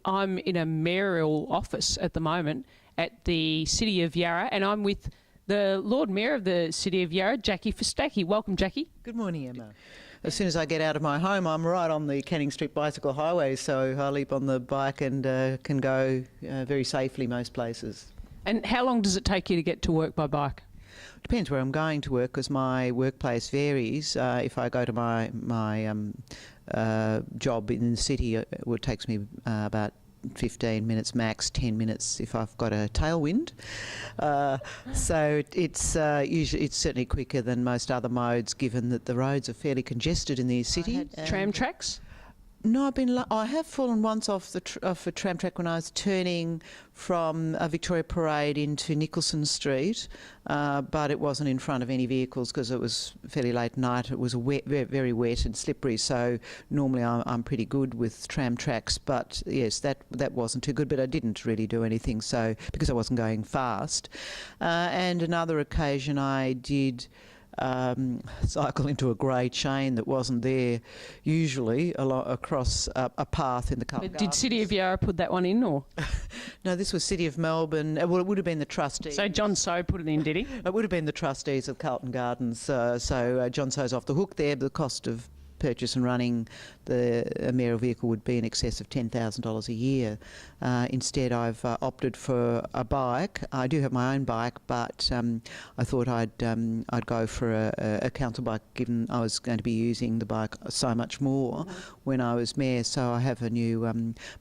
I'm in a mayoral office at the moment at the City of Yarra, and I'm with the Lord Mayor of the City of Yarra, Jackie Fistacchi. Welcome, Jackie. Good morning, Emma. As soon as I get out of my home, I'm right on the Canning Street Bicycle Highway, so I leap on the bike and can go very safely most places. And how long does it take you to get to work by bike? Depends where I'm going to work, because my workplace varies. If I go to my job in the city, it takes me about 15 minutes max, 10 minutes if I've got a tailwind. So it's certainly quicker than most other modes, given that the roads are fairly congested in the city. Tram tracks? No, I have fallen once off a tram track when I was turning from Victoria Parade into Nicholson Street, but it wasn't in front of any vehicles because it was fairly late night. It was wet, very wet and slippery, so normally I'm pretty good with tram tracks, but yes, that wasn't too good, but I didn't really do anything, so because I wasn't going fast. And another occasion I did cycle into a grey chain that wasn't there usually across a path in the Carlton Gardens. Did City of Yarra put that one in, or? No, this was City of Melbourne. Well, it would have been the trustees. So John Soe put it in, did he? It would have been the trustees of Carlton Gardens. So John Soe's off the hook there. The cost of purchase and running a mayoral vehicle would be in excess of $10,000 a year. Instead, I've opted for a bike. I do have my own bike, but I thought I'd go for a council bike, given I was going to be using the bike so much more when I was mayor. So I have a new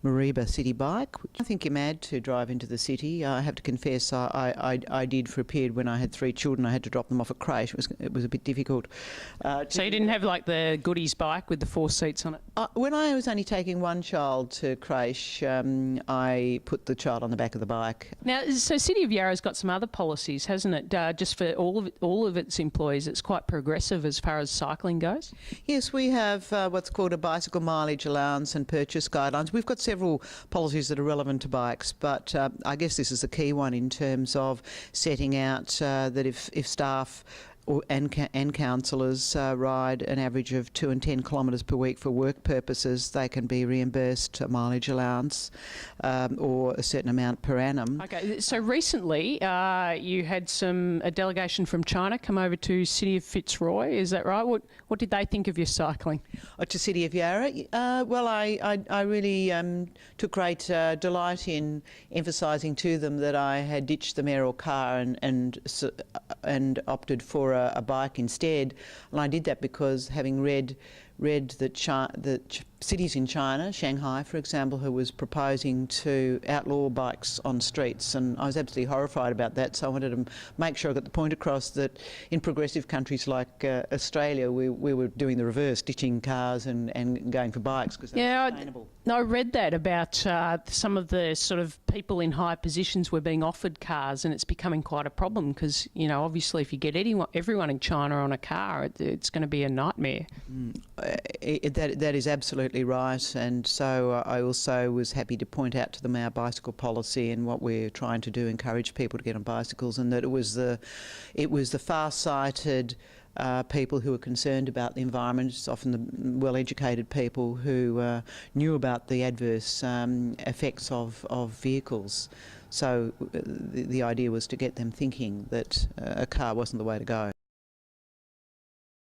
Mariba city bike, which I think you're mad to drive into the city. I have to confess, I did for a period when I had 3 children. I had to drop them off at creche. It was a bit difficult. So you didn't have like the goodies bike with the 4 seats on it? When I was only taking one child to creche, I put the child on the back of the bike. Now, so City of Yarra's got some other policies, hasn't it? Just for all of its employees, it's quite progressive as far as cycling goes. Yes, we have what's called a bicycle mileage allowance and purchase guidelines. We've got several policies that are relevant to bikes, but I guess this is a key one in terms of setting out that if staff and councillors ride an average of 2 and 10 kilometres per week for work purposes, they can be reimbursed a mileage allowance or a certain amount per annum. Okay, so recently you had a delegation from China come over to City of Fitzroy, is that right? What did they think of your cycling? To City of Yarra? Well, I really took great delight in emphasising to them that I had ditched the mayoral car and opted for a bike instead, and I did that because, having read that cities in China, Shanghai for example, who was proposing to outlaw bikes on streets, and I was absolutely horrified about that, so I wanted to make sure I got the point across that in progressive countries like Australia we were doing the reverse, ditching cars and going for bikes because that's sustainable. I read that about some of the sort of people in high positions were being offered cars, and it's becoming quite a problem because, you know, obviously if you get everyone in China on a car, it's going to be a nightmare. That is absolutely right, and so I also was happy to point out to them our bicycle policy and what we're trying to do, encourage people to get on bicycles, and that it was the far-sighted people who are concerned about the environment. It's often the well-educated people who knew about the adverse effects of vehicles. So the idea was to get them thinking that a car wasn't the way to go.